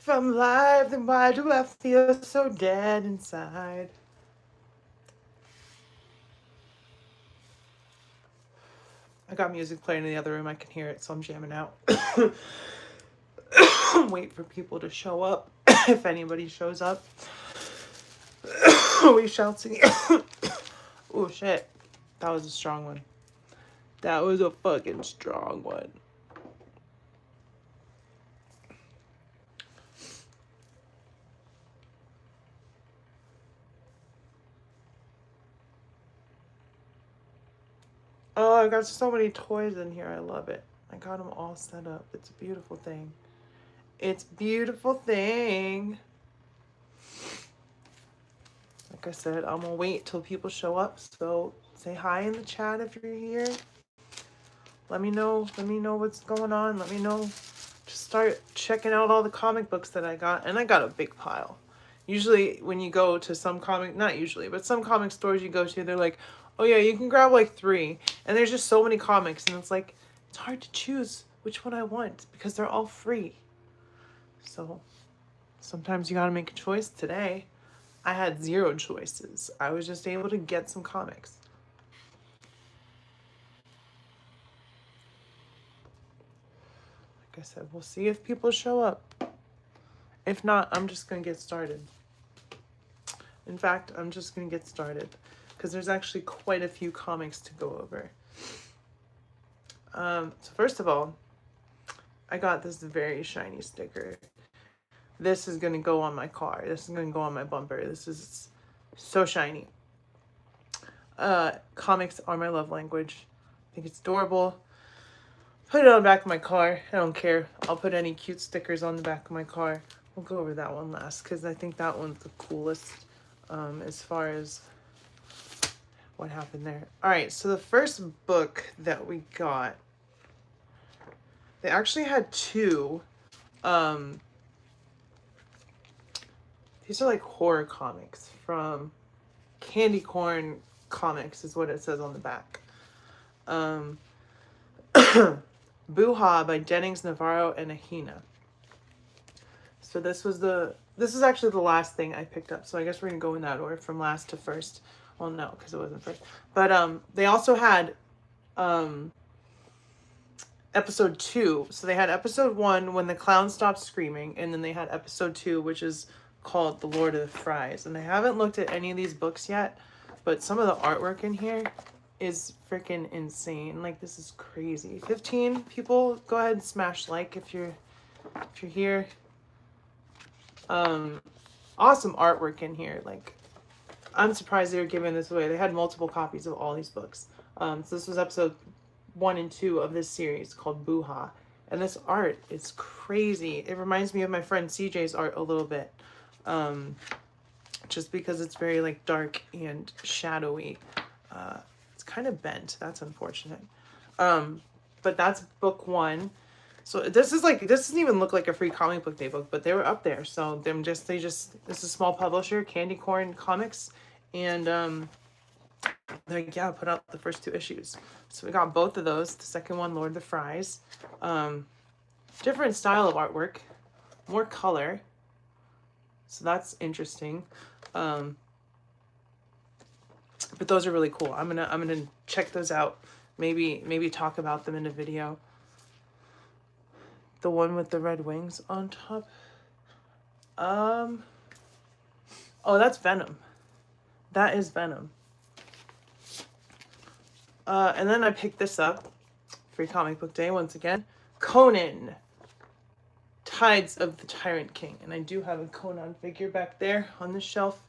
If I'm alive, then why do I feel so dead inside? I got music playing in the other room. I can hear it, so I'm jamming out. Wait for people to show up. If anybody shows up, we shall see. Oh shit. That was a strong one. That was a fucking strong one. Oh, I got so many toys in here. I love it. I got them all set up. It's a beautiful thing. It's a beautiful thing. Like I said, I'm gonna wait till people show up. So say hi in the chat if you're here. Let me know. Let me know what's going on. Let me know. Just start checking out all the comic books that I got. And I got a big pile. Usually when you go to some comic, not usually, but some comic stores you go to, they're like, oh yeah, you can grab like 3. And there's just so many comics. And it's like, it's hard to choose which one I want because they're all free. So sometimes you gotta make a choice. Today, I had 0 choices. I was just able to get some comics. Like I said, we'll see if people show up. If not, I'm just gonna get started. In fact, I'm just gonna get started because there's actually quite a few comics to go over. So first of all, I got this very shiny sticker. This is gonna go on my car. This is gonna go on my bumper. This is so shiny. Comics are my love language. I think it's adorable. Put it on the back of my car. I don't care. I'll put any cute stickers on the back of my car. We'll go over that one last because I think that one's the coolest as far as what happened there. All right, so the first book that we got, they actually had 2. These are like horror comics from Candy Corn Comics is what it says on the back. Boo-Ha by Dennings, Navarro, and Ahina. So this is actually the last thing I picked up. So I guess we're gonna go in that order from last to first. Well, no, because it wasn't first. But they also had episode 2. So they had episode 1 when the clown stopped screaming, and then they had episode 2, which is called The Lord of the Fries. And I haven't looked at any of these books yet, but some of the artwork in here is freaking insane. Like, this is crazy. 15 people, go ahead and smash like if you're here. Awesome artwork in here. Like, I'm surprised they were giving this away. They had multiple copies of all these books. So this was episode 1 and 2 of this series called Boo-Ha. And this art is crazy. It reminds me of my friend CJ's art a little bit. Just because it's very like dark and shadowy. It's kind of bent. That's unfortunate. But that's book 1. So this doesn't even look like a free comic book day book, but they were up there. So this is a small publisher, Candy Corn Comics, and they put out the first 2 issues. So we got both of those. The second one, Lord of the Fries. Different style of artwork, more color. So that's interesting. But those are really cool. I'm gonna check those out. Maybe talk about them in a video. The one with the red wings on top. Oh, that's Venom. That is Venom. And then I picked this up. Free comic book day once again. Conan. Tides of the Tyrant King. And I do have a Conan figure back there on the shelf.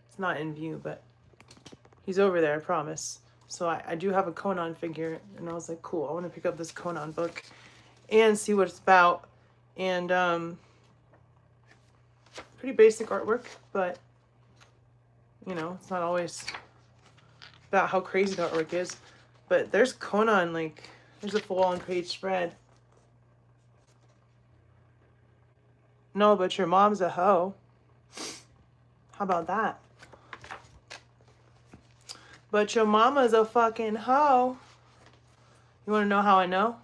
It's not in view, but he's over there, I promise. So I do have a Conan figure, and I was like, cool, I want to pick up this Conan book and see what it's about. And pretty basic artwork, but you know, it's not always about how crazy the artwork is. But there's Conan, like, there's a full-on page spread. No, but your mom's a hoe. How about that? But your mama's a fucking hoe. You want to know how I know?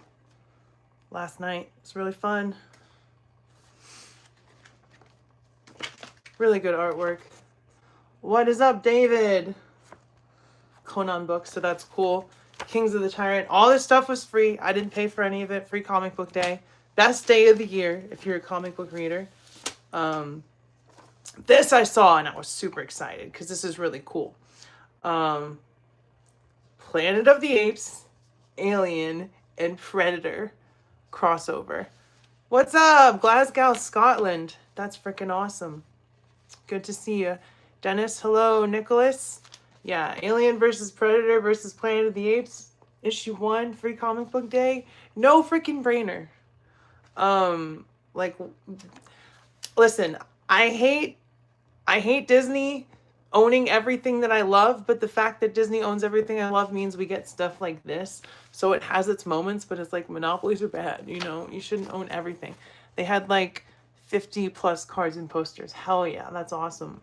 Last night. It's really fun. Really good artwork. What is up, David? Conan books, so that's cool. Kings of the Tyrant. All this stuff was free. I didn't pay for any of it. Free comic book day. Best day of the year if you're a comic book reader. This I saw and I was super excited because this is really cool. Planet of the Apes, Alien, and Predator crossover. What's up, Glasgow, Scotland? That's freaking awesome. Good to see you. Dennis, hello. Nicholas. Yeah, Alien versus Predator versus Planet of the Apes. Issue 1, free comic book day. No freaking brainer. Like, listen, I hate Disney owning everything that I love, but the fact that Disney owns everything I love means we get stuff like this. So it has its moments, but it's like monopolies are bad, you know? You shouldn't own everything. They had like 50 plus cards and posters. Hell yeah, that's awesome.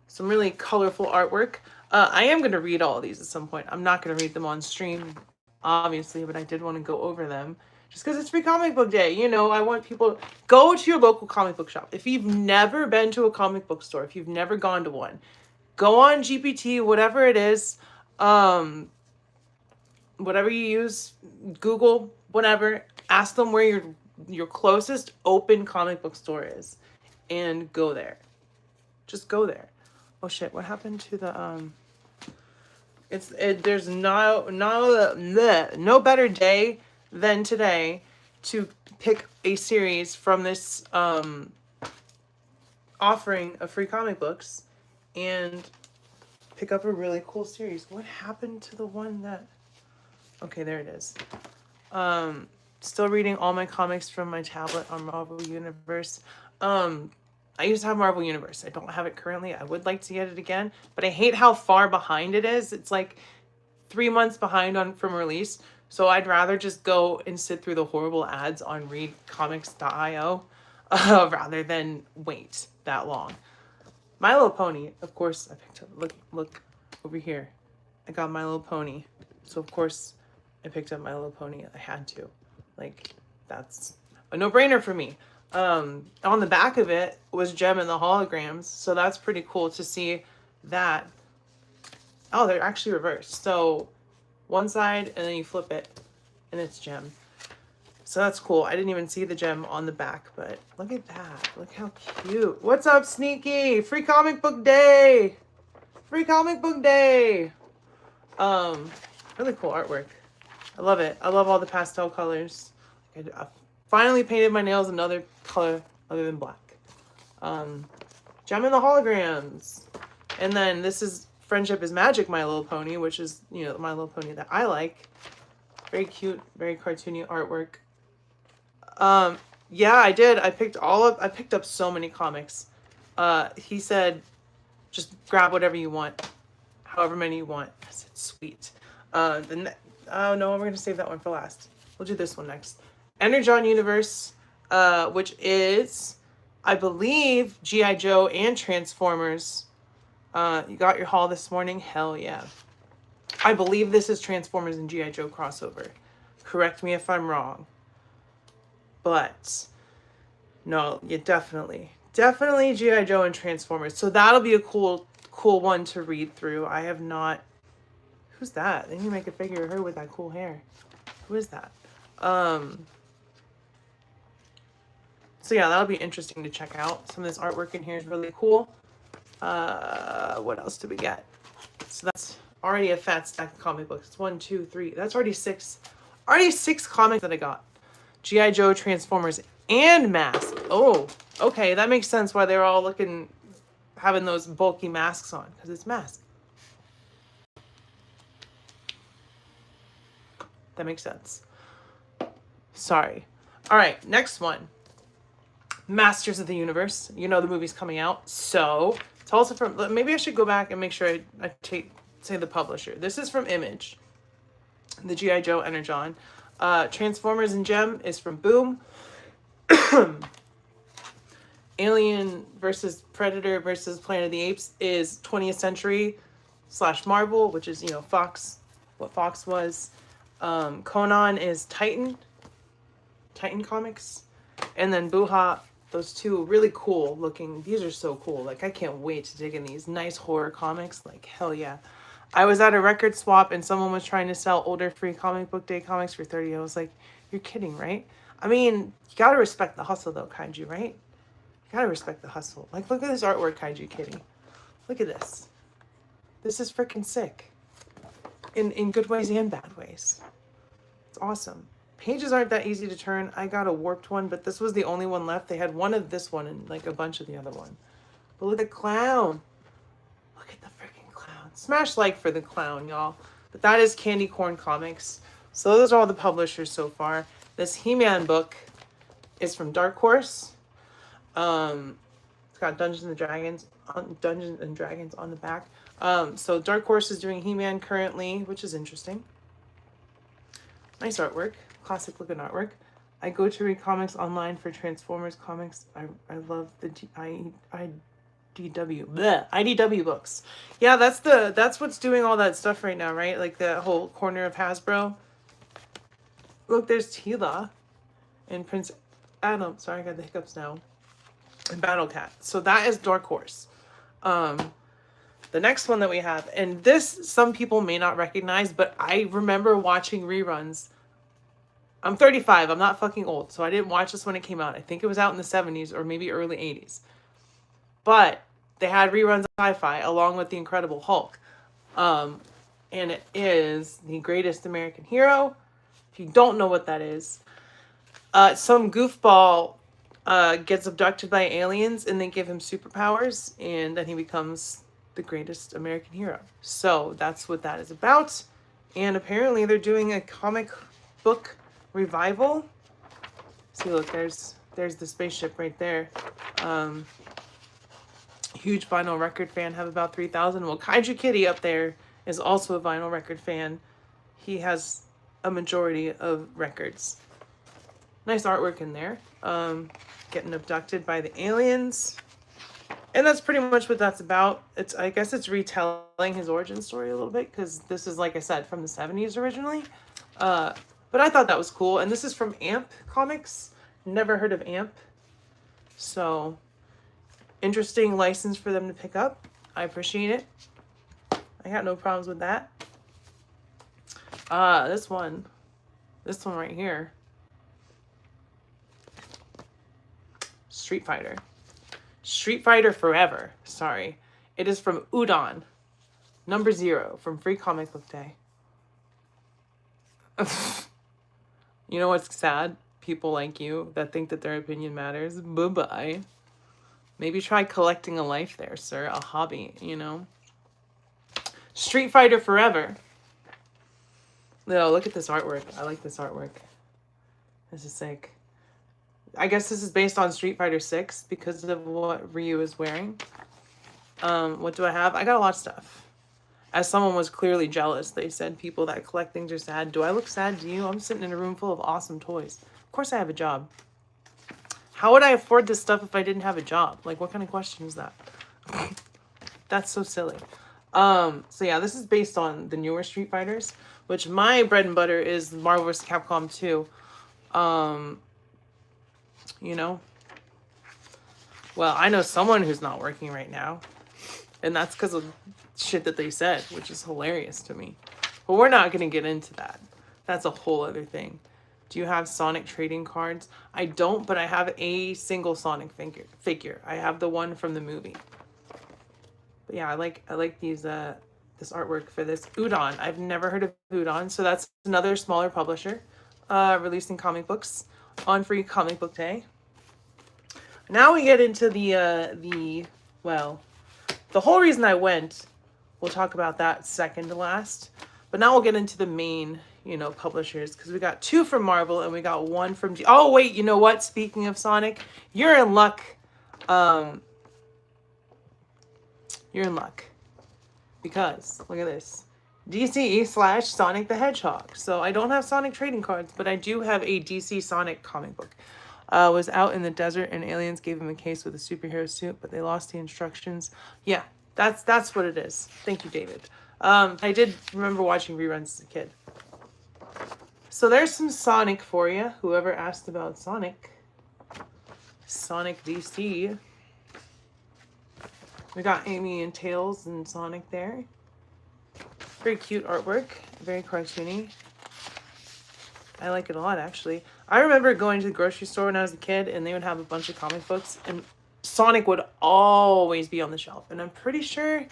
Some really colorful artwork. I am going to read all of these at some point. I'm not going to read them on stream, obviously, but I did want to go over them. Just because it's free comic book day. You know, I want people... Go to your local comic book shop. If you've never been to a comic book store, if you've never gone to one, go on GPT, whatever it is, whatever you use, Google, whatever. Ask them where your closest open comic book store is. And go there. Just go there. Oh shit, what happened to the there's no better day than today to pick a series from this offering of free comic books and pick up a really cool series. What happened to the one that... Okay, there it is. Still reading all my comics from my tablet on Marvel Universe. I used to have Marvel Universe. I don't have it currently. I would like to get it again, but I hate how far behind it is. It's like 3 months behind from release. So I'd rather just go and sit through the horrible ads on readcomics.io rather than wait that long. My Little Pony, of course, I picked up. Look over here. I got My Little Pony. So of course I picked up My Little Pony. I had to. Like, that's a no-brainer for me. On the back of it was Jem and the holograms, so that's pretty cool to see that. Oh, they're actually reversed. So one side and then you flip it and it's Jem. So that's cool. I didn't even see the Jem on the back, but look at that. Look how cute. What's up, Sneaky? Free comic book day. Free comic book day. Really cool artwork. I love it. I love all the pastel colors. I finally painted my nails another color other than black. Jem and the holograms. And then this is Friendship is Magic, My Little Pony, which is, you know, My Little Pony that I like. Very cute, very cartoony artwork. Yeah, I did. I picked up so many comics. He said, just grab whatever you want, however many you want. I said, sweet. Oh no, we're gonna save that one for last. We'll do this one next. Energon Universe, which is, I believe, G.I. Joe and Transformers. You got your haul this morning? Hell yeah. I believe this is Transformers and G.I. Joe crossover. Correct me if I'm wrong. But, no, yeah, definitely. Definitely G.I. Joe and Transformers. So that'll be a cool one to read through. I have not... Who's that? They need to make a figure of her with that cool hair. Who is that? So yeah, that'll be interesting to check out. Some of this artwork in here is really cool. What else did we get? So that's already a fat stack of comic books. It's 1, 2, 3. That's already 6. Already 6 comics that I got. G.I. Joe, Transformers, and Mask. Oh, okay. That makes sense why they're all having those bulky masks on. Because it's Mask. That makes sense. Sorry. All right, next one. Masters of the Universe. You know the movie's coming out. So, it's also from... Maybe I should go back and make sure I say the publisher. This is from Image. The G.I. Joe Energon. Transformers and Jem is from Boom. Alien versus Predator versus Planet of the Apes is 20th Century / Marvel, which is, you know, Fox. What Fox was. Conan is Titan Comics. And then Buha those two really cool looking. These are so cool. Like, I can't wait to dig in these nice horror comics. Like, hell yeah. I was at a record swap and someone was trying to sell older free comic book day comics for 30. I was like, you're kidding, right? I mean, you gotta respect the hustle though, Kaiju, right? You gotta respect the hustle. Like, look at this artwork, Kaiju Kitty. Look at this. This is freaking sick. In good ways and bad ways. It's awesome. Pages aren't that easy to turn. I got a warped one, but this was the only one left. They had one of this one and like a bunch of the other one. But look at the clown. Look at the freaking clown. Smash like for the clown, y'all. But that is Candy Corn Comics. So those are all the publishers so far. This He-Man book is from Dark Horse. It's got Dungeons and Dragons on the back. So Dark Horse is doing He-Man currently, which is interesting. Nice artwork. Classic looking artwork. I go to read comics online for Transformers comics. I love the IDW books. Yeah, that's what's doing all that stuff right now, right? Like the whole corner of Hasbro. Look, there's Teela and Prince Adam. Sorry, I got the hiccups now. And Battle Cat. So that is Dark Horse. The next one that we have, and this some people may not recognize, but I remember watching reruns. I'm 35. I'm not fucking old, so I didn't watch this when it came out. I think it was out in the 70s or maybe early 80s. But they had reruns of Sci-Fi along with The Incredible Hulk. And it is The Greatest American Hero. If you don't know what that is, some goofball gets abducted by aliens and they give him superpowers, and then he becomes the greatest American hero. So that's what that is about. And apparently they're doing a comic book revival. See, look, there's the spaceship right there. Huge vinyl record fan, have about 3,000. Well, Kaiju Kitty up there is also a vinyl record fan. He has a majority of records. Nice artwork in there. Getting abducted by the aliens. And that's pretty much what that's about. I guess it's retelling his origin story a little bit, because this is, like I said, from the 70s originally. But I thought that was cool. And this is from AMP Comics. Never heard of AMP. So, interesting license for them to pick up. I appreciate it. I got no problems with that. This one right here. Street Fighter Forever. Sorry. It is from Udon. Number 0 from Free Comic Book Day. You know what's sad? People like you that think that their opinion matters. Bye-bye. Maybe try collecting a life there, sir. A hobby, you know? Street Fighter Forever. No, look at this artwork. I like this artwork. This is sick. I guess this is based on Street Fighter 6 because of what Ryu is wearing. What do I have? I got a lot of stuff. As someone was clearly jealous, they said people that collect things are sad. Do I look sad to you? I'm sitting in a room full of awesome toys. Of course I have a job. How would I afford this stuff if I didn't have a job? Like, what kind of question is that? That's so silly. So yeah, this is based on the newer Street Fighters, which my bread and butter is Marvel vs. Capcom 2. You know? Well, I know someone who's not working right now. And that's because of shit that they said, which is hilarious to me. But we're not going to get into that. That's a whole other thing. Do you have Sonic trading cards? I don't, but I have a single Sonic figure. I have the one from the movie. But yeah, I like these this artwork for this Udon. I've never heard of Udon, so that's another smaller publisher releasing comic books on Free Comic Book Day. Now we get into the whole reason I went. We'll talk about that second to last. But now we'll get into the main, publishers, because we got 2 from Marvel and we got 1 from Oh, wait, you know what? Speaking of Sonic, you're in luck. You're in luck. Because, look at this. DC/Sonic the Hedgehog. So I don't have Sonic trading cards, but I do have a DC Sonic comic book. Was out in the desert and aliens gave him a case with a superhero suit, but they lost the instructions. Yeah, that's what it is. Thank you, David. I did remember watching reruns as a kid. So there's some Sonic for you, whoever asked about Sonic. Sonic DC. We got Amy and Tails and Sonic there. Very cute artwork. Very cartoony. I like it a lot, actually. I remember going to the grocery store when I was a kid, and they would have a bunch of comic books, and Sonic would always be on the shelf. And I'm pretty sure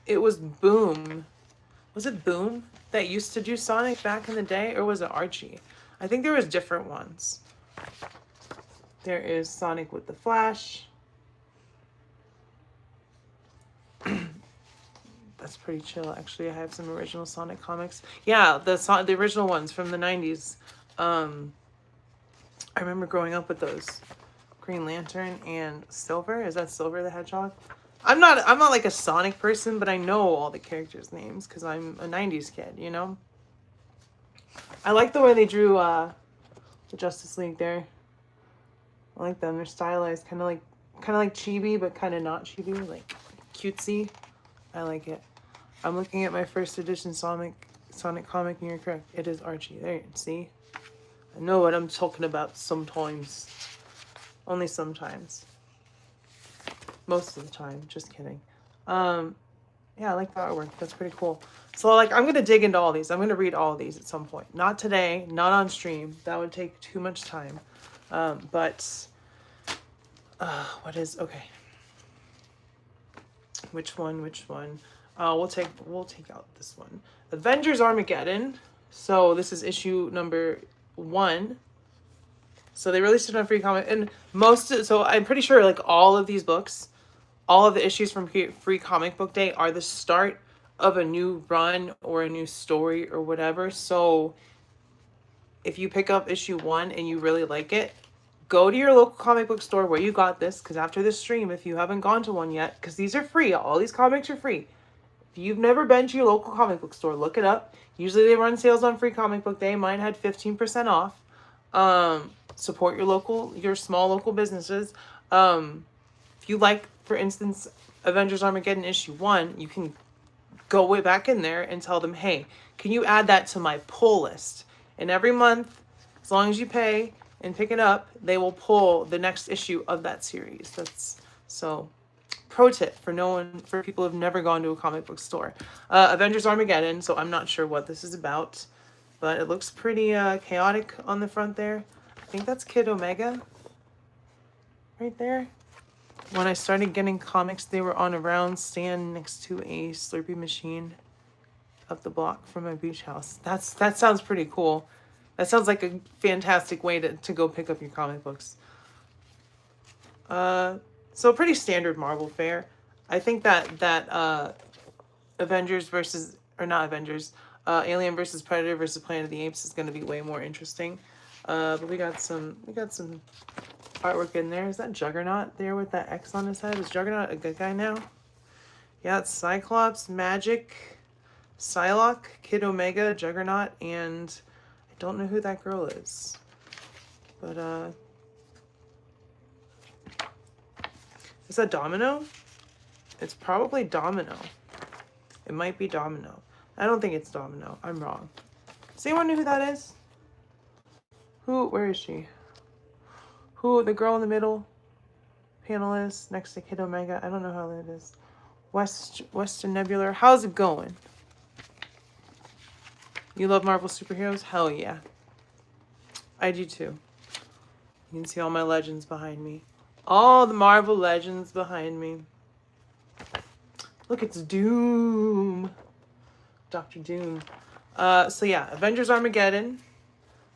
it was Boom. Was it Boom that used to do Sonic back in the day, or was it Archie? I think there was different ones. There is Sonic with the Flash. That's pretty chill, actually. I have some original Sonic comics. Yeah, the original ones from the 90s. I remember growing up with those. Green Lantern and Silver. Is that Silver the Hedgehog? I'm not like a Sonic person, but I know all the characters' names because I'm a 90s kid, you know? I like the way they drew the Justice League there. I like them. They're stylized, kind of like chibi, but kind of not chibi, like cutesy. I like it. I'm looking at my first edition Sonic comic, and you're correct. It is Archie. There, see? I know what I'm talking about sometimes. Only sometimes. Most of the time. Just kidding. Yeah, I like the artwork. That's pretty cool. So, like, I'm going to dig into all these. I'm going to read all of these at some point. Not today. Not on stream. That would take too much time. But, what is... Okay. Which one? We'll take out this one. Avengers Armageddon. So this is issue number 1. So they released it on Free Comic, and so I'm pretty sure like all of these books, all of the issues from Free Comic Book Day are the start of a new run or a new story or whatever. So if you pick up issue 1 and you really like it, go to your local comic book store where you got this, because after this stream, if you haven't gone to one yet, because these are free, all these comics are free. If you've never been to your local comic book store, look it up. Usually they run sales on Free Comic Book Day. Mine had 15% off. Support your small local businesses. If you like, for instance, Avengers Armageddon issue 1, you can go way back in there and tell them, hey, can you add that to my pull list? And every month, as long as you pay and pick it up, they will pull the next issue of that series. That's so pro tip for people who've never gone to a comic book store. Avengers Armageddon, so I'm not sure what this is about, but it looks pretty chaotic on the front there. I think that's Kid Omega right there. When I started getting comics, they were on a round stand next to a Slurpee machine up the block from my beach house. That sounds pretty cool. That sounds like a fantastic way to go pick up your comic books. So pretty standard Marvel fare. I think that Avengers versus, or not Avengers, Alien versus Predator versus Planet of the Apes is going to be way more interesting. But we got some artwork in there. Is that Juggernaut there with that X on his head? Is Juggernaut a good guy now? Yeah, it's Cyclops, Magic, Psylocke, Kid Omega, Juggernaut, and I don't know who that girl is. But, is that Domino? It's probably Domino. It might be Domino. I don't think it's Domino. I'm wrong. Does anyone know who that is? Where is she? Who the girl in the middle panel is next to Kid Omega? I don't know how that is. Western Nebular. How's it going? You love Marvel superheroes? Hell yeah. I do too. You can see all my legends behind me. All the Marvel legends behind me. Look, it's Doom. Dr. Doom. So yeah, Avengers Armageddon.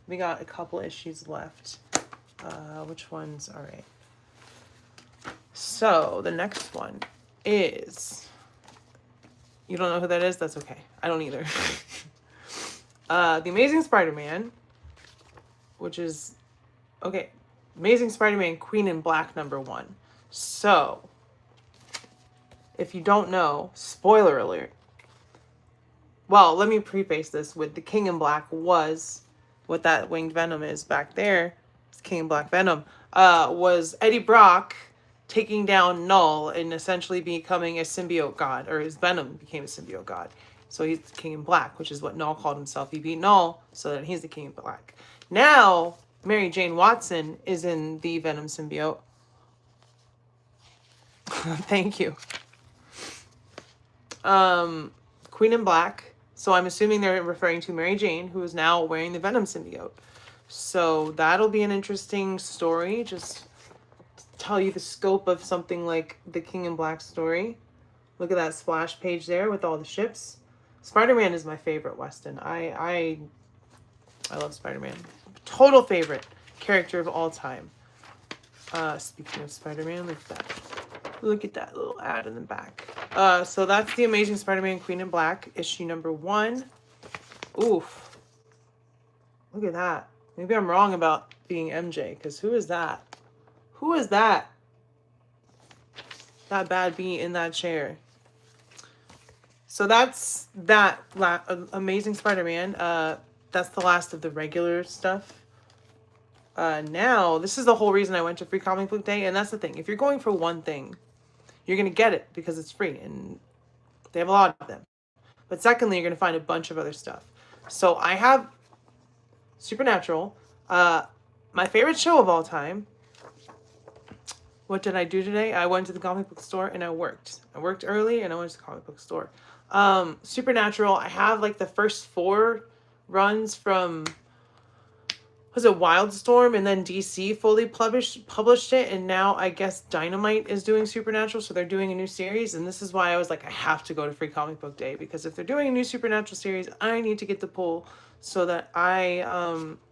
We got a couple issues left. Which ones? All right. So the next one is... You don't know who that is? That's okay. I don't either. The Amazing Spider-Man, which is... Okay. Amazing Spider-Man Queen in Black #1. So, if you don't know, spoiler alert. Well, let me preface this with the King in Black was what that winged Venom is back there. It's King in Black Venom. Was Eddie Brock taking down Null and essentially becoming a symbiote god, or his Venom became a symbiote god. So he's the King in Black, which is what Null called himself. He beat Null, so that he's the King in Black. Now, Mary Jane Watson is in the Venom symbiote. Thank you. Queen in Black. So I'm assuming they're referring to Mary Jane, who is now wearing the Venom symbiote. So that'll be an interesting story. Just tell you the scope of something like the King in Black story. Look at that splash page there with all the ships. Spider-Man is my favorite Weston. I love Spider-Man. Total favorite character of all time. Speaking of Spider-Man, look at that. Look at that little ad in the back. So that's the Amazing Spider-Man Queen in Black, issue number 1. Oof. Look at that. Maybe I'm wrong about being MJ, because who is that? Who is that? That bad bee in that chair. So that's that Amazing Spider-Man. That's the last of the regular stuff. Now, this is the whole reason I went to Free Comic Book Day, and that's the thing. If you're going for one thing, you're going to get it because it's free, and they have a lot of them. But secondly, you're going to find a bunch of other stuff. So I have Supernatural, my favorite show of all time. What did I do today? I went to the comic book store and I worked. I worked early and I went to the comic book store. Supernatural, I have like the first 4 runs from, was it Wildstorm, and then DC fully published it, and now I guess Dynamite is doing Supernatural, so they're doing a new series, and this is why I was like, I have to go to Free Comic Book Day, because if they're doing a new Supernatural series, I need to get the pull so that I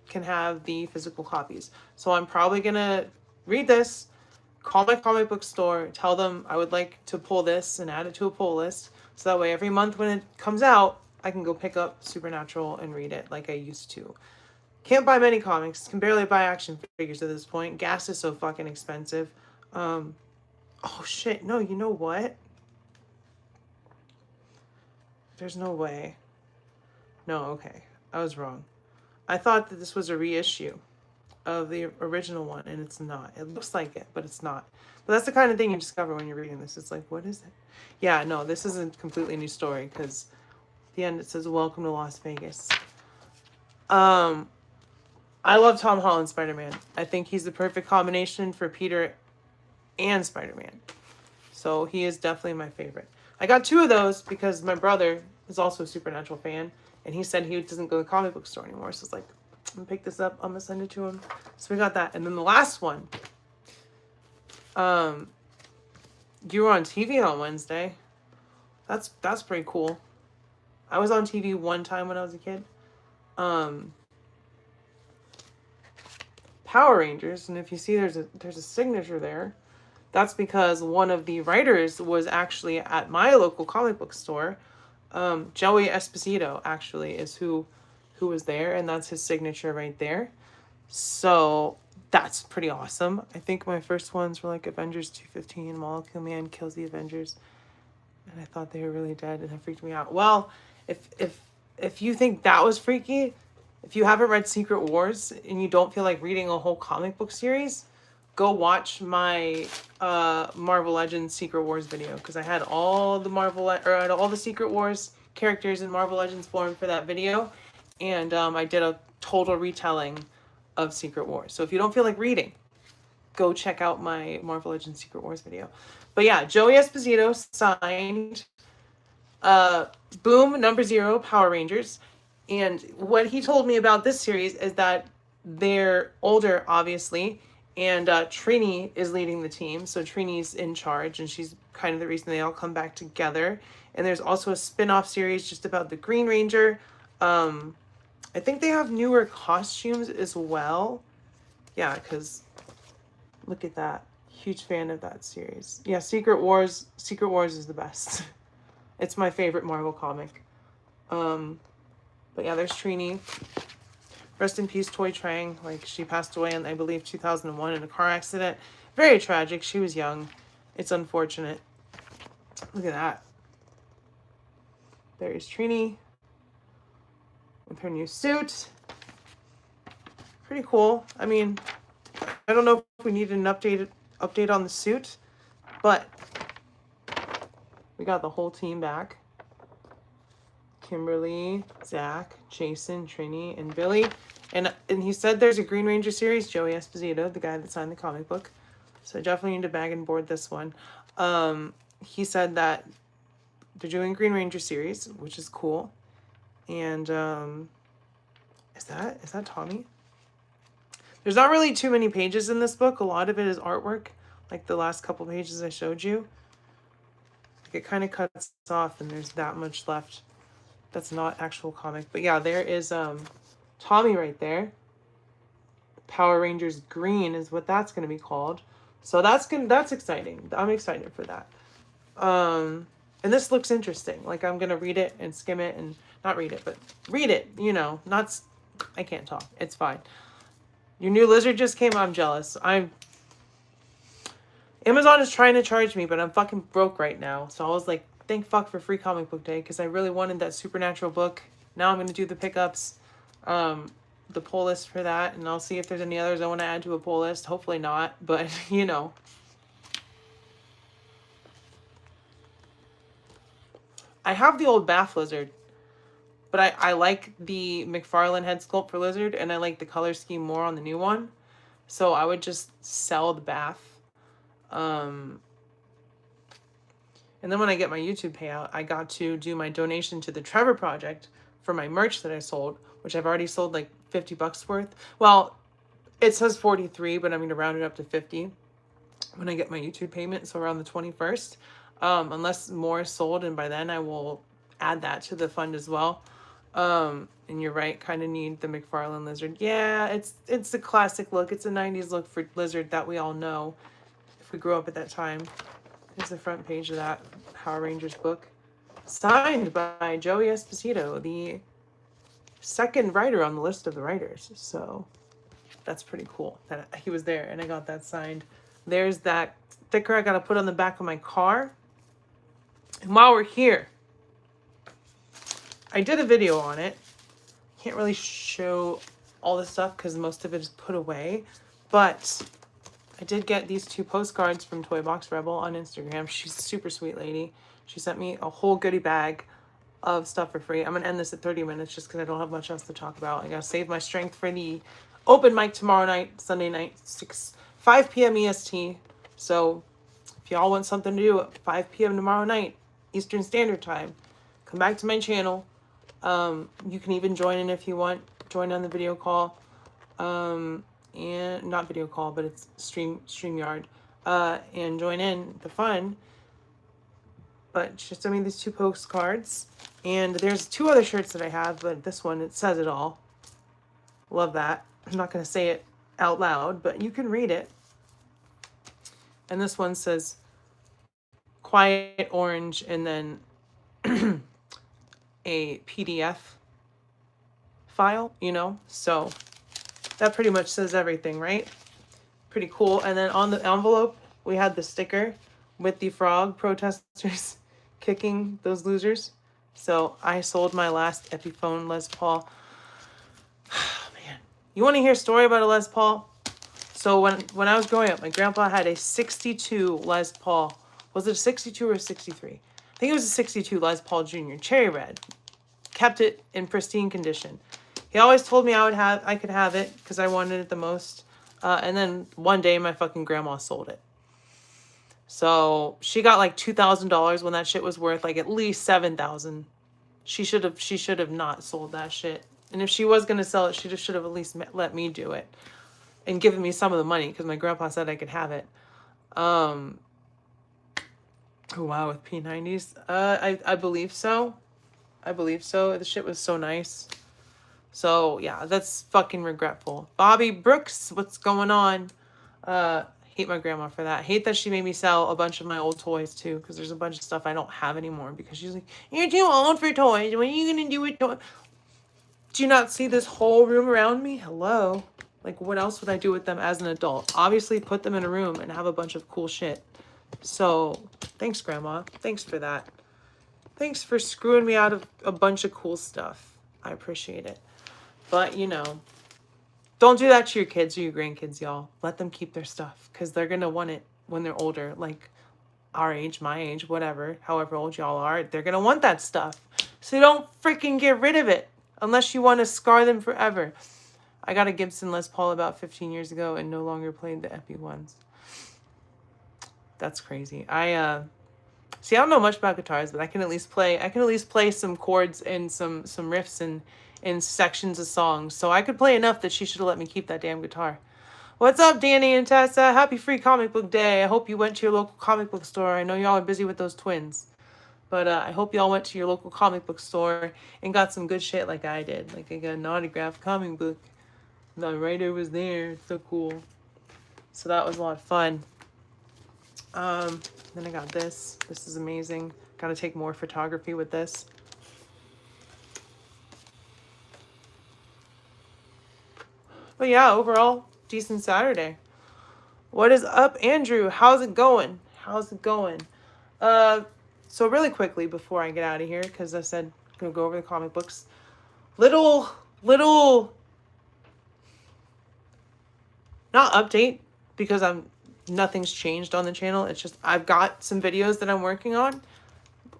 can have the physical copies. So I'm probably gonna read this, call my comic book store, tell them I would like to pull this and add it to a pull list, so that way every month when it comes out, I can go pick up Supernatural and read it like I used to. Can't buy many comics. Can barely buy action figures at this point. Gas is so fucking expensive. Oh shit. No, you know what? There's no way. No, okay. I was wrong. I thought that this was a reissue of the original one, and it's not. It looks like it, but it's not. But that's the kind of thing you discover when you're reading this. It's like, what is it? Yeah, no, this is a completely new story, because at the end it says, "Welcome to Las Vegas." I love Tom Holland Spider-Man. I think he's the perfect combination for Peter and Spider-Man. So he is definitely my favorite. I got 2 of those because my brother is also a Supernatural fan, and he said he doesn't go to the comic book store anymore. So it's like, I'm going to pick this up. I'm going to send it to him. So we got that. And then the last one. You were on TV on Wednesday. That's pretty cool. I was on TV one time when I was a kid. Power Rangers, and if you see there's a signature there, that's because one of the writers was actually at my local comic book store. Joey Esposito actually is who was there, and that's his signature right there. So that's pretty awesome. I think my first ones were like Avengers 215, Molecule Man kills the Avengers, and I thought they were really dead, and that freaked me out. Well, if you think that was freaky, if you haven't read Secret Wars and you don't feel like reading a whole comic book series, go watch my Marvel Legends Secret Wars video, because I had all the Secret Wars characters in Marvel Legends form for that video, and I did a total retelling of Secret Wars. So if you don't feel like reading, go check out my Marvel Legends Secret Wars video. But yeah, Joey Esposito signed Boom #0 Power Rangers. And what he told me about this series is that they're older, obviously, and Trini is leading the team. So Trini's in charge, and she's kind of the reason they all come back together. And there's also a spin-off series just about the Green Ranger. I think they have newer costumes as well. Yeah, because look at that. Huge fan of that series. Yeah, Secret Wars is the best. It's my favorite Marvel comic. But yeah, there's Trini. Rest in peace, Toy Trang. Like, she passed away in, I believe, 2001 in a car accident. Very tragic. She was young. It's unfortunate. Look at that. There's Trini with her new suit. Pretty cool. I mean, I don't know if we need an update on the suit, but we got the whole team back. Kimberly, Zach, Jason, Trini, and Billy. And he said there's a Green Ranger series, Joey Esposito, the guy that signed the comic book. So I definitely need to bag and board this one. He said that they're doing Green Ranger series, which is cool. And is that Tommy? There's not really too many pages in this book. A lot of it is artwork, like the last couple pages I showed you. It kind of cuts off and there's that much left that's not actual comic. But yeah, there is Tommy right there. Power Rangers Green is what that's going to be called. So that's exciting. I'm excited for that. And this looks interesting. Like, I'm going to read it and skim it and not read it, but read it, you know, not I can't talk. It's fine. Your new Lizard just came. I'm jealous. Amazon is trying to charge me, but I'm fucking broke right now. So I was like, thank fuck for Free Comic Book Day, because I really wanted that Supernatural book. Now I'm going to do the pickups, the pull list for that, and I'll see if there's any others I want to add to a pull list. Hopefully not, but you know. I have the old Bath Lizard, but I like the McFarlane head sculpt for Lizard, and I like the color scheme more on the new one. So I would just sell the Bath. And then when I get my YouTube payout, I got to do my donation to the Trevor Project for my merch that I sold, which I've already sold like $50 worth. Well, it says 43, but I'm going to round it up to 50 when I get my YouTube payment. So around the 21st, unless more is sold. And by then I will add that to the fund as well. And you're right, kind of need the McFarlane Lizard. Yeah, it's a classic look. It's a 90s look for Lizard that we all know if we grew up at that time. Here's the front page of that Power Rangers book. Signed by Joey Esposito, the second writer on the list of the writers. So that's pretty cool that he was there and I got that signed. There's that sticker I got to put on the back of my car. And while we're here, I did a video on it. Can't really show all this stuff because most of it is put away. But I did get these 2 postcards from Toy Box Rebel on Instagram. She's a super sweet lady. She sent me a whole goodie bag of stuff for free. I'm going to end this at 30 minutes just because I don't have much else to talk about. I got to save my strength for the open mic tomorrow night, Sunday night, 5 p.m. EST. So if y'all want something to do at 5 p.m. tomorrow night, Eastern Standard Time, come back to my channel. You can even join in if you want. Join on the video call. And not video call, but it's StreamYard, and join in the fun. But she sent me these 2 postcards, and there's 2 other shirts that I have, but this one, it says it all. Love that. I'm not going to say it out loud, but you can read it. And this one says Quiet Orange, and then a PDF file, you know, so that pretty much says everything, right? Pretty cool. And then on the envelope, we had the sticker with the frog protesters kicking those losers. So I sold my last Epiphone Les Paul. Man, you want to hear a story about a Les Paul? So when I was growing up, my grandpa had a 62 Les Paul. Was it a 62 or a 63? I think it was a 62 Les Paul Jr. Cherry red. Kept it in pristine condition. He always told me I could have it because I wanted it the most. And then one day my fucking grandma sold it. So she got like $2,000 when that shit was worth like at least $7,000. She should have not sold that shit. And if she was gonna sell it, she just should have at least let me do it and given me some of the money because my grandpa said I could have it. Oh wow, with P90s. I believe so. I believe so. The shit was so nice. So, yeah, that's fucking regretful. Bobby Brooks, what's going on? Hate my grandma for that. Hate that she made me sell a bunch of my old toys, too, because there's a bunch of stuff I don't have anymore, because she's like, you're too old for toys. What are you going to do with toys? Do you not see this whole room around me? Hello? Like, what else would I do with them as an adult? Obviously, put them in a room and have a bunch of cool shit. So, thanks, Grandma. Thanks for that. Thanks for screwing me out of a bunch of cool stuff. I appreciate it. But, you know, don't do that to your kids or your grandkids, y'all. Let them keep their stuff because they're going to want it when they're older. Like our age, my age, whatever, however old y'all are, they're going to want that stuff. So don't freaking get rid of it unless you want to scar them forever. I got a Gibson Les Paul about 15 years ago and no longer played the Epi ones. That's crazy. See, I don't know much about guitars, but I can at least play some chords and some riffs and in sections of songs. So I could play enough that she should have let me keep that damn guitar. What's up, Danny and Tessa? Happy Free Comic Book Day. I hope you went to your local comic book store. I know y'all are busy with those twins. But I hope y'all went to your local comic book store and got some good shit like I did. Like I got an autographed comic book. The writer was there. It's so cool. So that was a lot of fun. Then I got this. This is amazing. Gotta take more photography with this. But yeah, overall, decent Saturday. What is up, Andrew? How's it going? How's it going? So really quickly before I get out of here, because I said I'm gonna go over the comic books. Little not update, because nothing's changed on the channel. It's just I've got some videos that I'm working on.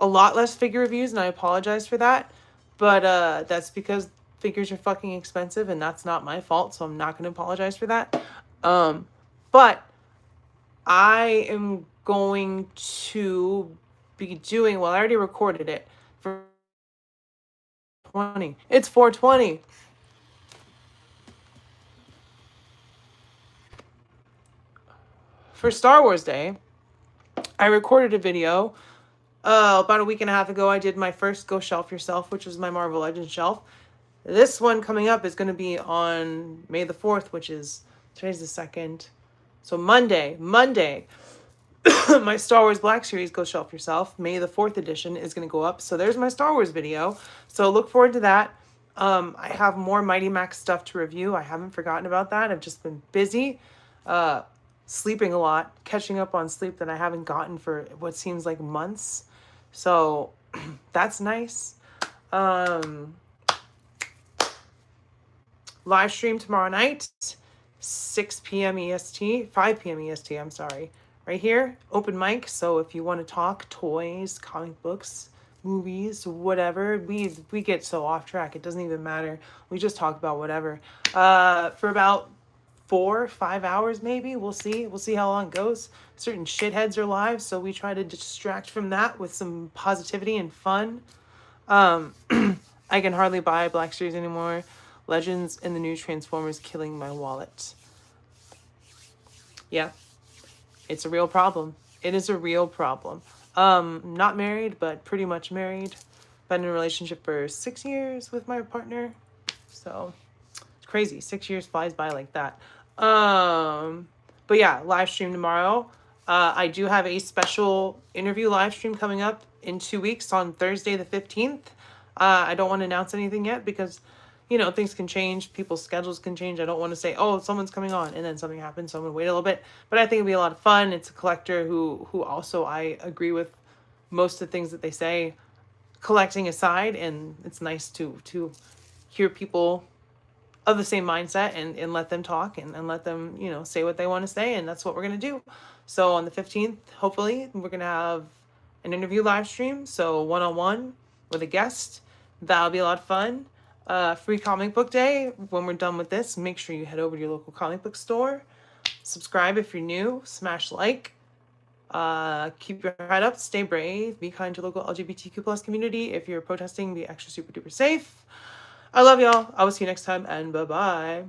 A lot less figure reviews, and I apologize for that. But that's because figures are fucking expensive, and that's not my fault, so I'm not going to apologize for that. But I am going to be doing, well, I already recorded it for 20. It's 420. For Star Wars Day, I recorded a video about a week and a half ago. I did my first Go Shelf Yourself, which was my Marvel Legends shelf. This one coming up is going to be on May the 4th, which is, today's the 2nd. So Monday, my Star Wars Black Series Go Shelf Yourself, May the 4th edition is going to go up. So there's my Star Wars video. So look forward to that. I have more Mighty Max stuff to review. I haven't forgotten about that. I've just been busy. Sleeping a lot, catching up on sleep that I haven't gotten for what seems like months. So that's nice. Live stream tomorrow night, 6 p.m. EST, 5 p.m. EST, I'm sorry. Right here, open mic. So if you want to talk toys, comic books, movies, whatever, we get so off track. It doesn't even matter. We just talk about whatever. For about 4 or 5 hours maybe. We'll see how long it goes. Certain shitheads are live, so we try to distract from that with some positivity and fun. I can hardly buy Black Series anymore. Legends and the new Transformers killing my wallet. Yeah, it's a real problem. It is a real problem. Not married, but pretty much married. Been in a relationship for 6 years with my partner. So it's crazy. 6 years flies by like that. But yeah, live stream tomorrow. I do have a special interview live stream coming up in 2 weeks on Thursday the 15th. I don't want to announce anything yet because, you know, things can change. People's schedules can change. I don't want to say, oh, someone's coming on and then something happens. So I'm going to wait a little bit. But I think it'll be a lot of fun. It's a collector who also I agree with most of the things that they say, collecting aside. And it's nice to hear people of the same mindset and let them talk and let them, you know, say what they want to say. And that's what we're going to do. So on the 15th, hopefully we're going to have an interview live stream. So one-on-one with a guest. That'll be a lot of fun. Free comic book day. When we're done with this, make sure you head over to your local comic book store. Subscribe if you're new. Smash like. Keep your head up. Stay brave. Be kind to local LGBTQ plus community. If you're protesting, be extra super duper safe. I love y'all. I will see you next time, and bye-bye.